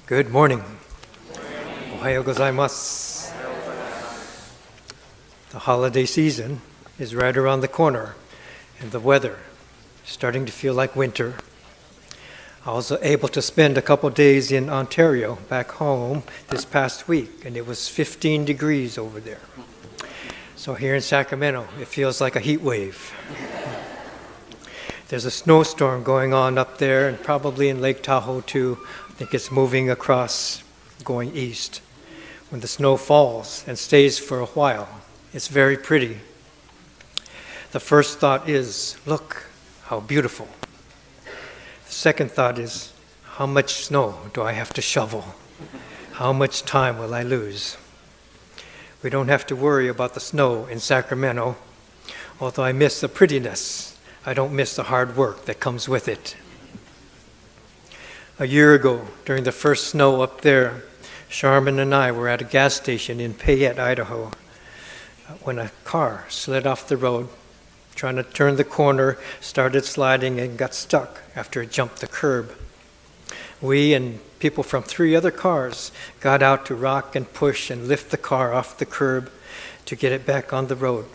Good morning. Ohayou gozaimasu. The holiday season is right around the corner, and the weather is starting to feel like winter. I was able to spend a couple days in Ontario, back home, this past week, and it was 15 degrees over there. So here in Sacramento, it feels like a heat wave. There's a snowstorm going on up there, and probably in Lake Tahoe too. I think it's moving across, going east. When the snow falls and stays for a while, it's very pretty. The first thought is, look, how beautiful. The second thought is, how much snow do I have to shovel? How much time will I lose? We don't have to worry about the snow in Sacramento. Although I miss the prettiness, I don't miss the hard work that comes with it. A year ago, during the first snow up there, Charmin and I were at a gas station in Payette, Idaho, when a car slid off the road, trying to turn the corner, started sliding and got stuck after it jumped the curb. We and people from 3 other cars got out to rock and push and lift the car off the curb to get it back on the road.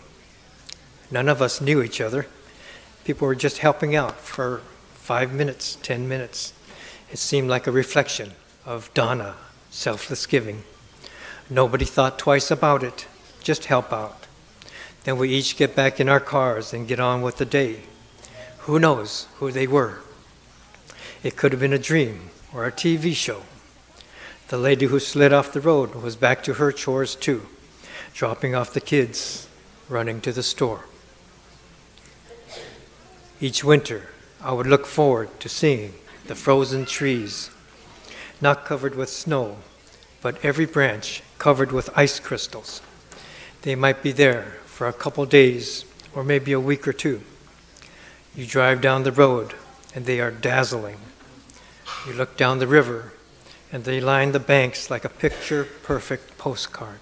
None of us knew each other. People were just helping out for 5 minutes, 10 minutes. It seemed like a reflection of Dharma, selfless giving. Nobody thought twice about it, just help out. Then we each get back in our cars and get on with the day. Who knows who they were? It could have been a dream or a TV show. The lady who slid off the road was back to her chores too, dropping off the kids, running to the store. Each winter, I would look forward to seeing the frozen trees, not covered with snow, but every branch covered with ice crystals. They might be there for a couple days or maybe a week or two. You drive down the road and they are dazzling. You look down the river and they line the banks like a picture-perfect postcard.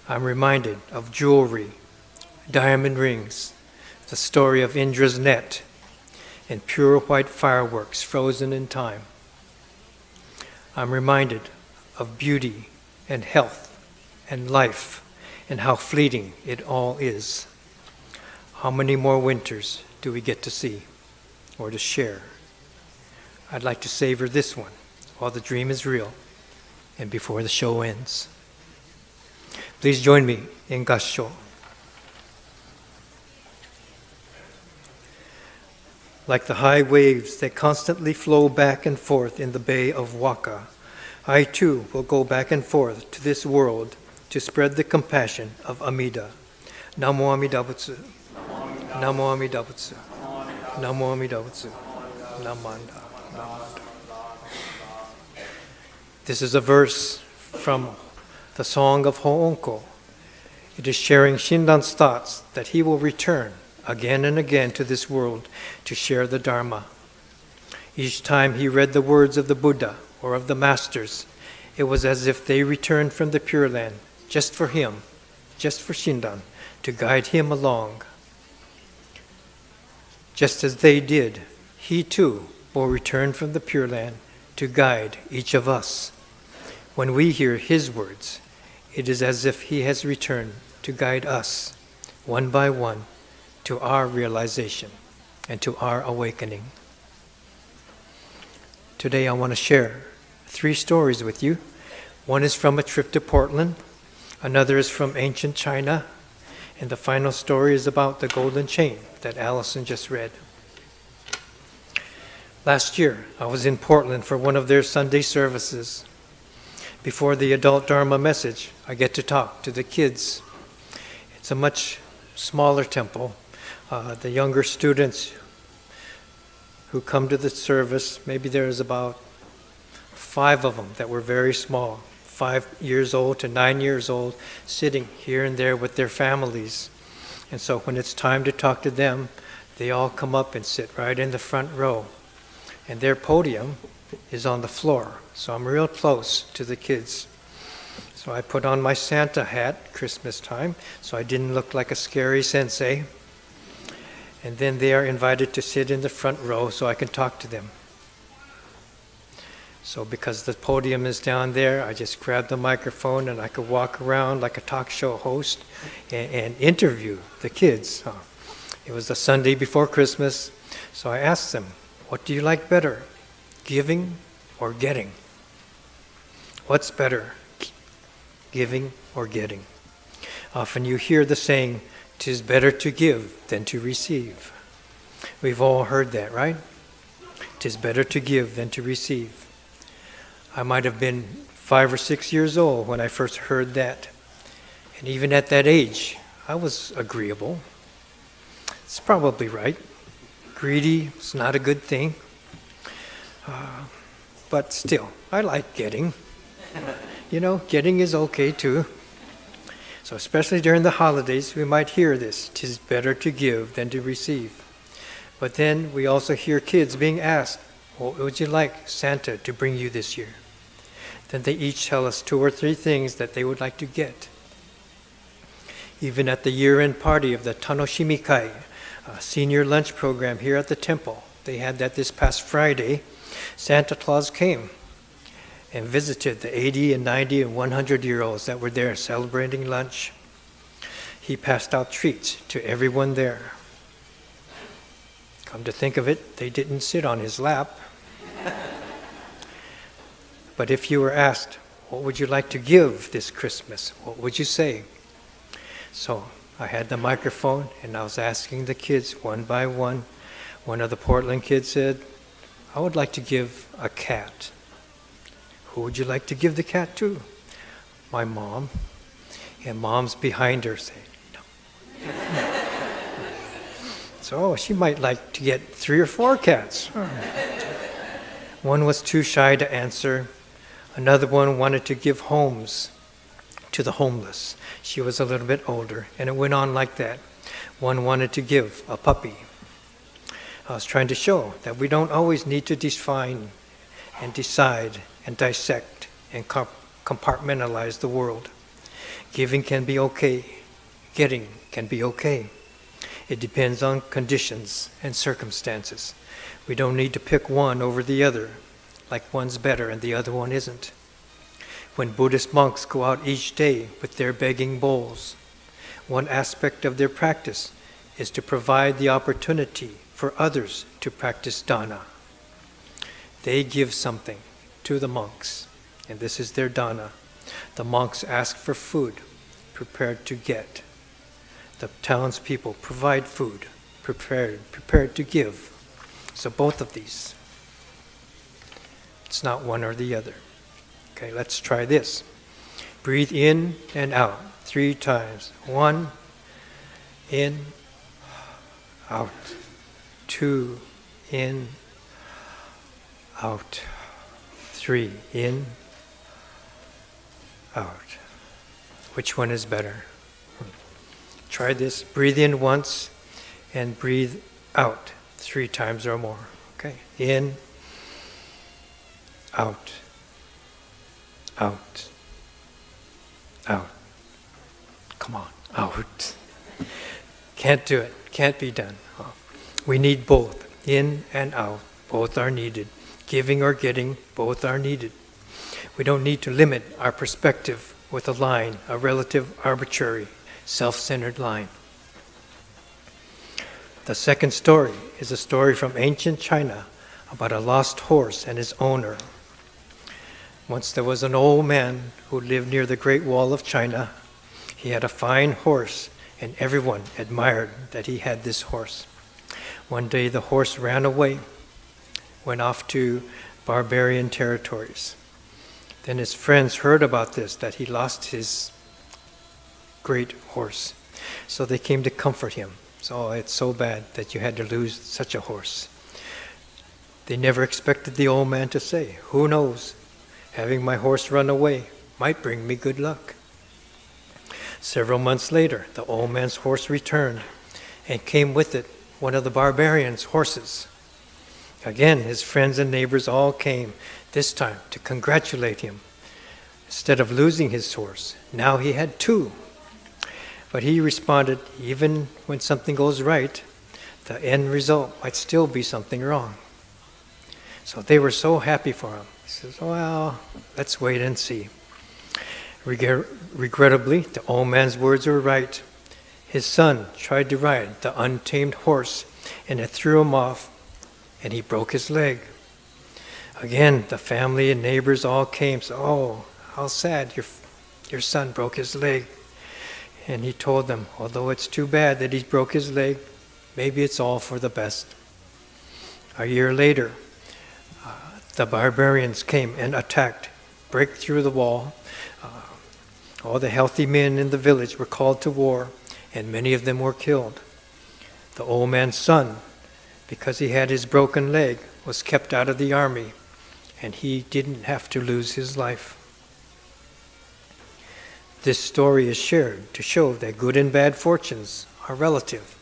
I'm reminded of jewelry, diamond rings, the story of Indra's net, and pure white fireworks frozen in time. I'm reminded of beauty and health and life and how fleeting it all is. How many more winters do we get to see or to share? I'd like to savor this one while the dream is real and before the show ends. Please join me in Gassho. Like the high waves that constantly flow back and forth in the Bay of Waka, I too will go back and forth to this world to spread the compassion of Amida. Namo Amida Butsu. Namo Amida Butsu. Namo Amida Butsu. Namanda. Namanda. This is a verse from the Song of Ho'onko. It is sharing Shindan's thoughts that he will return again and again to this world to share the Dharma. Each time he read the words of the Buddha or of the Masters, it was as if they returned from the Pure Land just for him, just for Shindan, to guide him along. Just as they did, he too will return from the Pure Land to guide each of us. When we hear his words, it is as if he has returned to guide us, one by one, to our realization and to our awakening. Today I want to share 3 stories with you. One is from a trip to Portland, another is from ancient China, and the final story is about the golden chain that Allison just read. Last year I was in Portland for one of their Sunday services. Before the adult Dharma message, I get to talk to the kids. It's a much smaller temple. The younger students who come to the service, maybe there's about 5 of them that were very small, 5 years old to 9 years old, sitting here and there with their families. And so when it's time to talk to them, they all come up and sit right in the front row. And their podium is on the floor, so I'm real close to the kids. So I put on my Santa hat, Christmas time, so I didn't look like a scary sensei. And then they are invited to sit in the front row so I can talk to them. So because the podium is down there, I just grabbed the microphone and I could walk around like a talk show host and interview the kids. It was the Sunday before Christmas, so I asked them, what do you like better, giving or getting? What's better, giving or getting? Often you hear the saying, 'tis better to give than to receive. We've all heard that, right? 'Tis better to give than to receive. I might have been 5 or 6 years old when I first heard that. And even at that age, I was agreeable. It's probably right. Greedy is not a good thing. But still, I like getting. Getting is okay too. So especially during the holidays, we might hear this, 'tis better to give than to receive. But then we also hear kids being asked, what would you like Santa to bring you this year? Then they each tell us 2 or 3 things that they would like to get. Even at the year-end party of the Tanoshimikai, senior lunch program here at the temple, they had that this past Friday. Santa Claus came and visited the 80 and 90 and 100-year-olds that were there celebrating lunch. He passed out treats to everyone there. Come to think of it, they didn't sit on his lap. But if you were asked, what would you like to give this Christmas? What would you say? So I had the microphone and I was asking the kids one by one. One of the Portland kids said, I would like to give a cat. Who would you like to give the cat to? My mom. And mom's behind her saying, no. So she might like to get 3 or 4 cats. One was too shy to answer. Another one wanted to give homes to the homeless. She was a little bit older, and it went on like that. One wanted to give a puppy. I was trying to show that we don't always need to define and decide and dissect and compartmentalize the world. Giving can be okay. Getting can be okay. It depends on conditions and circumstances. We don't need to pick one over the other, like one's better and the other one isn't. When Buddhist monks go out each day with their begging bowls, one aspect of their practice is to provide the opportunity for others to practice dana. They give something to the monks, and this is their dana. The monks ask for food, prepared to get. The townspeople provide food, prepared to give. So both of these. It's not one or the other. Okay, let's try this. Breathe in and out 3 times. 1, in, out. 2, in, out. 3, in, out. Which one is better? Try this. Breathe in once and breathe out 3 times or more. Okay, in, out, out, out. Come on, out. Can't do it. Can't be done. We need both. In and out. Both are needed. Giving or getting, both are needed. We don't need to limit our perspective with a line, a relative, arbitrary, self-centered line. The second story is a story from ancient China about a lost horse and his owner. Once there was an old man who lived near the Great Wall of China. He had a fine horse, and everyone admired that he had this horse. One day the horse ran away, went off to barbarian territories. Then his friends heard about this, that he lost his great horse. So they came to comfort him. So it's so bad that you had to lose such a horse. They never expected the old man to say, who knows, having my horse run away might bring me good luck. Several months later, the old man's horse returned, and came with it one of the barbarians' horses. Again, his friends and neighbors all came, this time to congratulate him. Instead of losing his horse, now he had 2. But he responded, even when something goes right, the end result might still be something wrong. So they were so happy for him. He says, well, let's wait and see. Regrettably, the old man's words were right. His son tried to ride the untamed horse, and it threw him off, and he broke his leg. Again, the family and neighbors all came. So, oh, how sad, your son broke his leg. And he told them, although it's too bad that he broke his leg, maybe it's all for the best. A year later, the barbarians came and attacked, break through the wall. All the healthy men in the village were called to war, and many of them were killed. The old man's son, because he had his broken leg, was kept out of the army, and he didn't have to lose his life. This story is shared to show that good and bad fortunes are relative,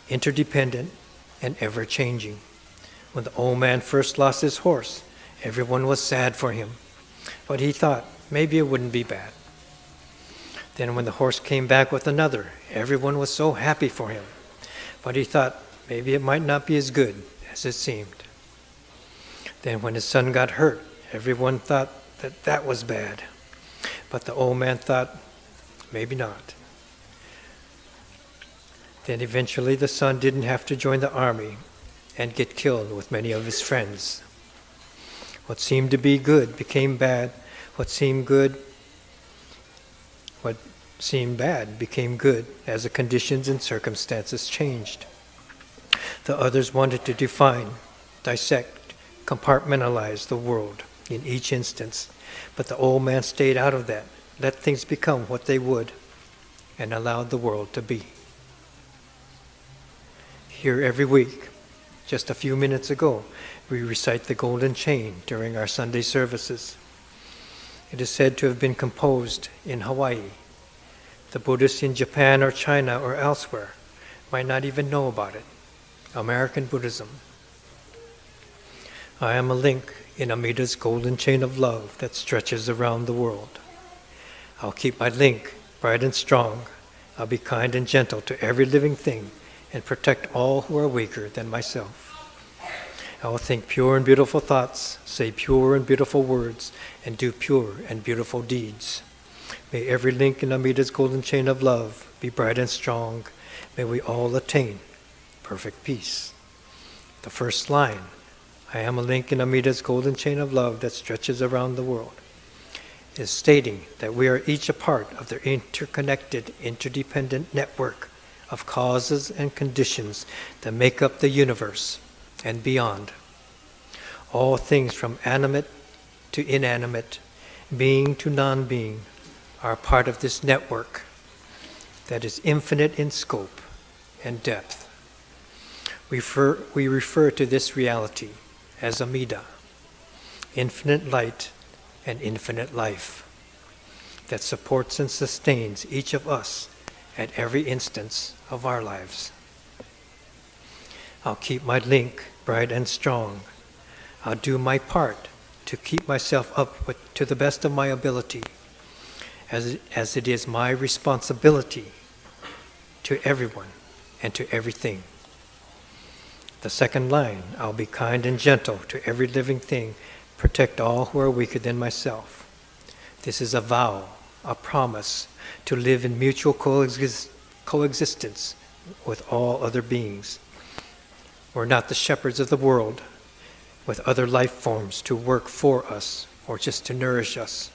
interdependent, and ever-changing. When the old man first lost his horse, everyone was sad for him, but he thought maybe it wouldn't be bad. Then when the horse came back with another, everyone was so happy for him, but he thought maybe it might not be as good as it seemed. Then when his son got hurt, everyone thought that was bad, but the old man thought maybe not. Then eventually the son didn't have to join the army and get killed with many of his friends. What seemed to be good became bad. What seemed bad became good as the conditions and circumstances changed. The others wanted to define, dissect, compartmentalize the world in each instance, but the old man stayed out of that, let things become what they would, and allowed the world to be. Here every week, just a few minutes ago, we recite the Golden Chain during our Sunday services. It is said to have been composed in Hawaii. The Buddhists in Japan or China or elsewhere might not even know about it. American Buddhism. I am a link in Amida's golden chain of love that stretches around the world. I'll keep my link bright and strong. I'll be kind and gentle to every living thing and protect all who are weaker than myself. I will think pure and beautiful thoughts, say pure and beautiful words, and do pure and beautiful deeds. May every link in Amida's golden chain of love be bright and strong. May we all attain perfect peace. The first line, I am a link in Amida's golden chain of love that stretches around the world, is stating that we are each a part of the interconnected, interdependent network of causes and conditions that make up the universe and beyond. All things from animate to inanimate, being to non-being, are part of this network that is infinite in scope and depth. We refer to this reality as Amida, infinite light and infinite life, that supports and sustains each of us at every instance of our lives. I'll keep my link bright and strong. I'll do my part to keep myself up to the best of my ability, as it is my responsibility to everyone and to everything. The second line, I'll be kind and gentle to every living thing, protect all who are weaker than myself. This is a vow, a promise to live in mutual coexistence with all other beings. We're not the shepherds of the world with other life forms to work for us or just to nourish us.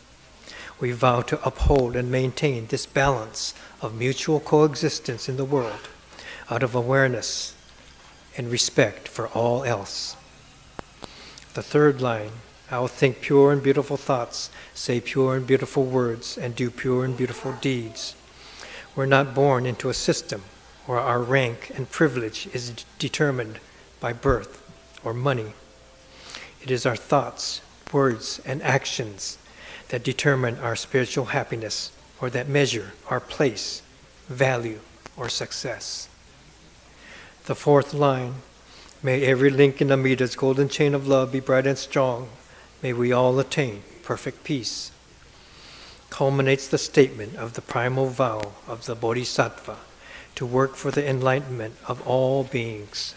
We vow to uphold and maintain this balance of mutual coexistence in the world out of awareness and respect for all else. The third line, I will think pure and beautiful thoughts, say pure and beautiful words, and do pure and beautiful deeds. We're not born into a system where our rank and privilege is determined by birth or money. It is our thoughts, words, and actions that determine our spiritual happiness or that measure our place, value, or success. The fourth line, may every link in Amida's golden chain of love be bright and strong. May we all attain perfect peace. Culminates the statement of the primal vow of the Bodhisattva to work for the enlightenment of all beings.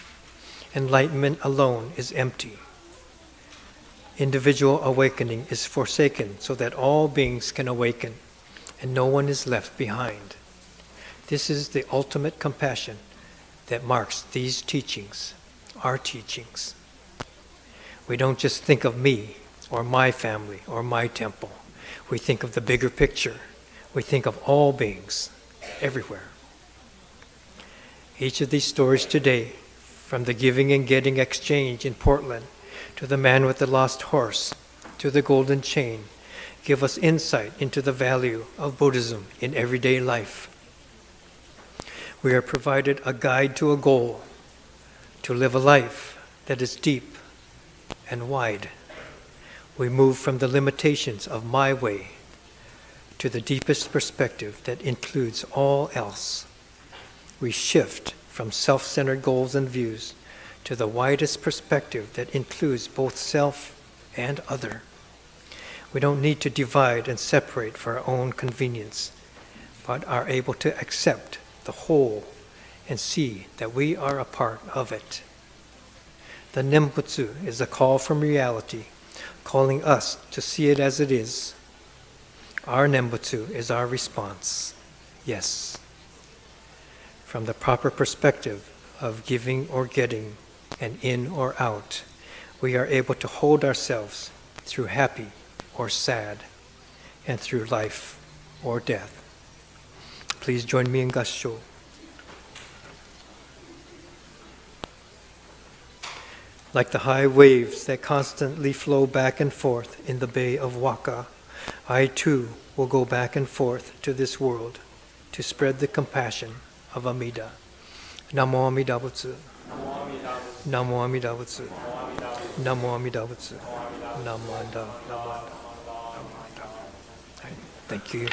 Enlightenment alone is empty. Individual awakening is forsaken so that all beings can awaken, and no one is left behind. This is the ultimate compassion that marks these teachings, our teachings. We don't just think of me, or my family, or my temple. We think of the bigger picture. We think of all beings, everywhere. Each of these stories today, from the giving and getting exchange in Portland, to the man with the lost horse, to the golden chain, give us insight into the value of Buddhism in everyday life. We are provided a guide to a goal, to live a life that is deep and wide. We move from the limitations of my way to the deepest perspective that includes all else. We shift from self-centered goals and views to the widest perspective that includes both self and other. We don't need to divide and separate for our own convenience, but are able to accept the whole and see that we are a part of it. The Nembutsu is a call from reality, calling us to see it as it is. Our Nembutsu is our response, yes. From the proper perspective of giving or getting, and in or out, we are able to hold ourselves through happy or sad, and through life or death. Please join me in Gassho. Like the high waves that constantly flow back and forth in the Bay of Waka, I too will go back and forth to this world to spread the compassion of Amida. Namo Amida Butsu. Namo Amida Butsu. Namo Amida Butsu. Namo Amida Butsu. Thank you.